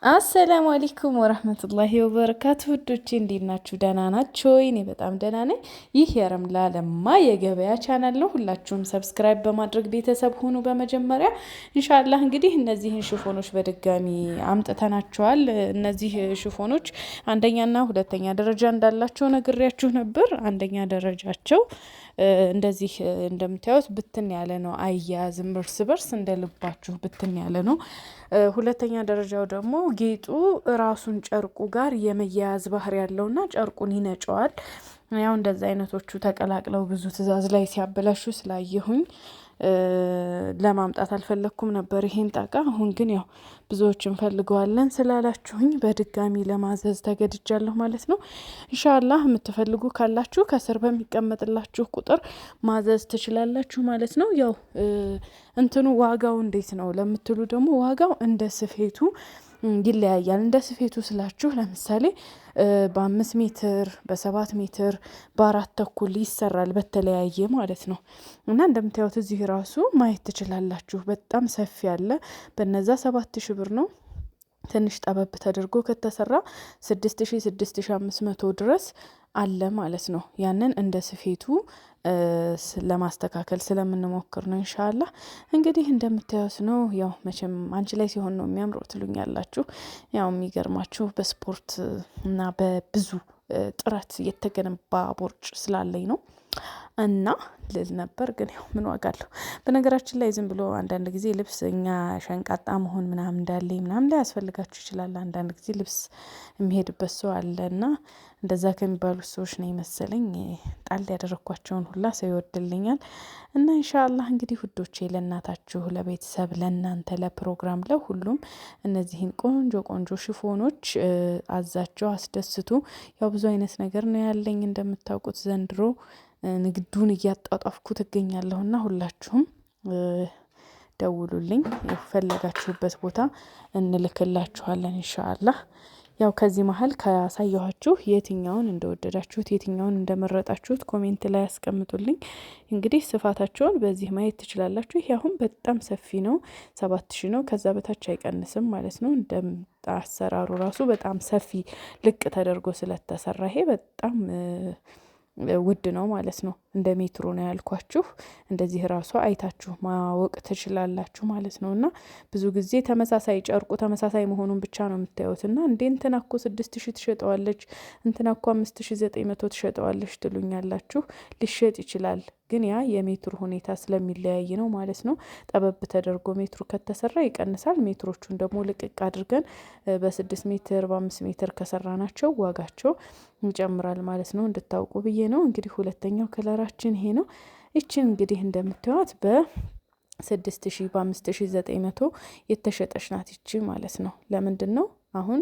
አሰላሙ አለይኩም ወራህመቱላሂ ወበረካቱ። ውዶቼ እንዴት ናችሁ? ደህና ናችሁ? እኔ በጣም ደህና ነኝ። ይህ የረምላ ለማ የገበያ ቻናል ነው። ሁላችሁም ሰብስክራይብ በማድረግ ቤተሰብ ሁኑ። በመጀመሪያ ኢንሻአላህ እንግዲህ እነዚህን ሽፎኖች በድጋሚ አምጥተናቸዋል። እነዚህ ሽፎኖች አንደኛና ሁለተኛ ደረጃ እንዳላቸው ነግሬያችሁ ነበር። አንደኛ ደረጃቸው እንደዚህ እንደምታዩት ብትን ያለ ነው፣ አያያዝም እርስ በርስ እንደ ልባችሁ ብትን ያለ ነው። ሁለተኛ ደረጃው ደግሞ ጌጡ ራሱን ጨርቁ ጋር የመያያዝ ባህሪ ያለውና ጨርቁን ይነጨዋል። ያው እንደዛ አይነቶቹ ተቀላቅለው ብዙ ትዕዛዝ ላይ ሲያበላሹ ስላየሁኝ ለማምጣት አልፈለኩም ነበር ይሄን ጣቃ። አሁን ግን ያው ብዙዎች እንፈልገዋለን ስላላችሁኝ በድጋሚ ለማዘዝ ተገድጃለሁ ማለት ነው። ኢንሻአላህ የምትፈልጉ ካላችሁ ከስር በሚቀመጥላችሁ ቁጥር ማዘዝ ትችላላችሁ ማለት ነው። ያው እንትኑ ዋጋው እንዴት ነው ለምትሉ ደግሞ ዋጋው እንደ ስፌቱ ይለያያል። እንደ ስፌቱ ስላችሁ ለምሳሌ በ5 ሜትር በ7 ሜትር በ4 ተኩል ይሰራል በተለያየ ማለት ነው። እና እንደምታዩት እዚህ ራሱ ማየት ትችላላችሁ። በጣም ሰፊ ያለ በነዛ 7000 ብር ነው። ትንሽ ጠበብ ተደርጎ ከተሰራ 6500 ድረስ አለ ማለት ነው። ያንን እንደ ስፌቱ ለማስተካከል ስለምንሞክር ነው። ኢንሻአላህ እንግዲህ እንደምታዩት ነው። ያው መቼም አንቺ ላይ ሲሆን ነው የሚያምረው ትሉኛላችሁ። ያው የሚገርማችሁ በስፖርት እና በብዙ ጥረት የተገነባ ቦርጭ ስላለኝ ነው እና ልል ነበር፣ ግን ያው ምን ዋጋ አለው። በነገራችን ላይ ዝም ብሎ አንዳንድ ጊዜ ልብስ እኛ ሸንቃጣ መሆን ምናምን እንዳለኝ ምናምን ላይ ያስፈልጋችሁ ይችላል። አንዳንድ ጊዜ ልብስ የሚሄድበት ሰው አለ እና እንደዛ ከሚባሉት ሰዎች ነው መሰለኝ ጣል ያደረኳቸውን ሁላ ሰው ይወድልኛል። እና ኢንሻአላህ እንግዲህ ውዶቼ ለእናታችሁ፣ ለቤተሰብ፣ ለእናንተ፣ ለፕሮግራም፣ ለሁሉም እነዚህን ቆንጆ ቆንጆ ሽፎኖች አዛቸው አስደስቱ። ያው ብዙ አይነት ነገር ነው ያለኝ እንደምታውቁት ዘንድሮ ንግዱን እያጣጣፍኩት እገኛለሁና ሁላችሁም ደውሉልኝ፣ የፈለጋችሁበት ቦታ እንልክላችኋለን ኢንሻአላህ። ያው ከዚህ መሀል ካሳየኋችሁ የትኛውን እንደወደዳችሁት የትኛውን እንደመረጣችሁት ኮሜንት ላይ ያስቀምጡልኝ። እንግዲህ ስፋታቸውን በዚህ ማየት ትችላላችሁ። ይሄ አሁን በጣም ሰፊ ነው፣ 7000 ነው። ከዛ በታች አይቀንስም ማለት ነው። እንደ አሰራሩ ራሱ በጣም ሰፊ ልቅ ተደርጎ ስለተሰራ ይሄ በጣም ውድ ነው ማለት ነው። እንደ ሜትሮ ነው ያልኳችሁ። እንደዚህ ራሷ አይታችሁ ማወቅ ትችላላችሁ ማለት ነው። እና ብዙ ጊዜ ተመሳሳይ ጨርቁ ተመሳሳይ መሆኑን ብቻ ነው የምታዩት። እና እንዴ እንትና እኮ 6000 ትሸጠዋለች፣ እንትና እኮ 5900 ትሸጠዋለች ትሉኛላችሁ። ሊሸጥ ይችላል፣ ግን ያ የሜትሩ ሁኔታ ስለሚለያይ ነው ማለት ነው። ጠበብ ተደርጎ ሜትሩ ከተሰራ ይቀንሳል። ሜትሮቹን ደግሞ ልቅቅ አድርገን በ6 ሜትር በ5 ሜትር ከሰራ ናቸው ዋጋቸው ይጨምራል ማለት ነው። እንድታውቁ ብዬ ነው። እንግዲህ ሁለተኛው ከለራችን ይሄ ነው። ይችን እንግዲህ እንደምታዩት በ6000 በ5900 የተሸጠች ናት ይቺ ማለት ነው። ለምንድን ነው አሁን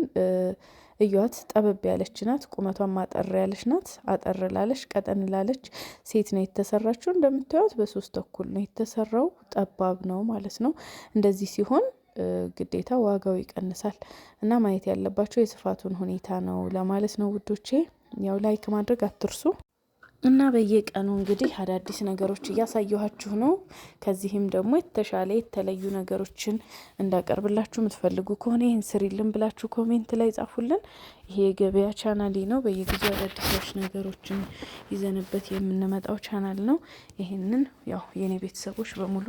እዩዋት፣ ጠበብ ያለች ናት። ቁመቷን ማጠር ያለች ናት። አጠር ላለች ቀጠን ላለች ሴት ነው የተሰራችው። እንደምታዩት በ3 ተኩል ነው የተሰራው፣ ጠባብ ነው ማለት ነው። እንደዚህ ሲሆን ግዴታ ዋጋው ይቀንሳል እና ማየት ያለባቸው የስፋቱን ሁኔታ ነው ለማለት ነው ውዶቼ። ያው ላይክ ማድረግ አትርሱ እና በየቀኑ እንግዲህ አዳዲስ ነገሮች እያሳየኋችሁ ነው። ከዚህም ደግሞ የተሻለ የተለዩ ነገሮችን እንዳቀርብላችሁ የምትፈልጉ ከሆነ ይህን ስሪልን ብላችሁ ኮሜንት ላይ ጻፉልን። ይሄ የገበያ ቻናሌ ነው። በየጊዜው አዳዲሶች ነገሮችን ይዘንበት የምንመጣው ቻናል ነው። ይህንን ያው የኔ ቤተሰቦች በሙሉ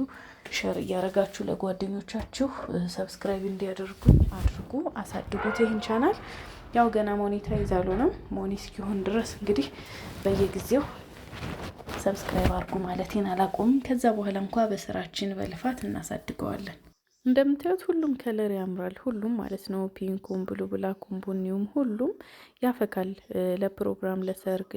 ሸር እያረጋችሁ ለጓደኞቻችሁ ሰብስክራይብ እንዲያደርጉኝ አድርጉ፣ አሳድጉት ይህን ቻናል። ያው ገና ሞኔታይዝ አልሆነም። ሞኔ እስኪሆን ድረስ እንግዲህ በየጊዜው ሰብስክራይብ አድርጉ ማለቴን አላቆምም። ከዛ በኋላ እንኳ በስራችን በልፋት እናሳድገዋለን። እንደምታዩት ሁሉም ከለር ያምራል። ሁሉም ማለት ነው። ፒንኩም፣ ብሉ ብላኩም፣ ቡኒውም ሁሉም ያፈካል። ለፕሮግራም፣ ለሰርግ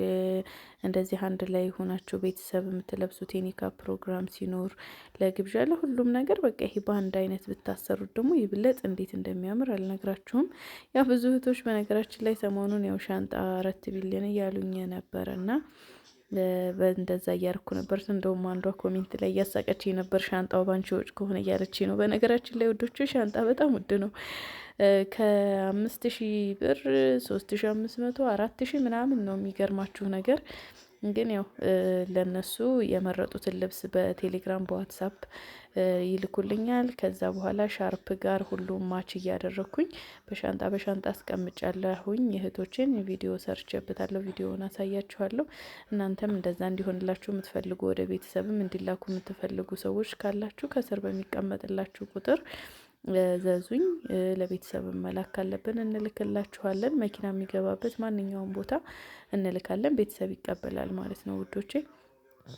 እንደዚህ አንድ ላይ ሆናችሁ ቤተሰብ የምትለብሱት የኒካ ፕሮግራም ሲኖር ለግብዣ፣ ለሁሉም ነገር በቃ ይሄ በአንድ አይነት ብታሰሩት ደግሞ ይብለጥ እንዴት እንደሚያምር አልነግራችሁም። ያው ብዙ እህቶች በነገራችን ላይ ሰሞኑን ያው ሻንጣ 4 ቢሊዮን እያሉኝ ነበረ እና በእንደዛ እያርኩ ነበር። እንደውም አንዷ ኮሜንት ላይ እያሳቀች ነበር፣ ሻንጣው ባንቺ ወጭ ከሆነ እያለች ነው። በነገራችን ላይ ወዶቹ ሻንጣ በጣም ውድ ነው። ከ5000 ብር 3500 4000 ምናምን ነው። የሚገርማችሁ ነገር ግን ያው ለነሱ የመረጡትን ልብስ በቴሌግራም በዋትሳፕ ይልኩልኛል። ከዛ በኋላ ሻርፕ ጋር ሁሉም ማች እያደረግኩኝ በሻንጣ አስቀምጫለሁኝ። እህቶችን ቪዲዮ ሰርቼበታለሁ፣ ቪዲዮውን አሳያችኋለሁ። እናንተም እንደዛ እንዲሆንላችሁ የምትፈልጉ ወደ ቤተሰብም እንዲላኩ የምትፈልጉ ሰዎች ካላችሁ ከስር በሚቀመጥላችሁ ቁጥር ዘዙኝ። ለቤተሰብ መላክ ካለብን እንልክላችኋለን። መኪና የሚገባበት ማንኛውም ቦታ እንልካለን። ቤተሰብ ይቀበላል ማለት ነው ውዶቼ።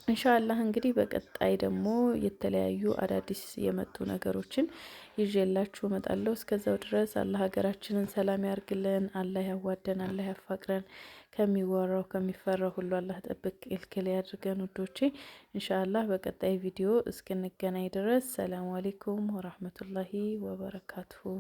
ኢንሻአላህ እንግዲህ በቀጣይ ደግሞ የተለያዩ አዳዲስ የመጡ ነገሮችን ይዤላችሁ እመጣለሁ። እስከዛው ድረስ አላህ ሀገራችንን ሰላም ያርግልን፣ አላህ ያዋደን፣ አላህ ያፋቅረን። ከሚወራው ከሚፈራው ሁሉ አላህ ጠብቅ ክልክል ያድርገን ውዶቼ። ኢንሻአላህ በቀጣይ ቪዲዮ እስክንገናኝ ድረስ ሰላም አለይኩም ወራህመቱላሂ ወበረካቱሁ።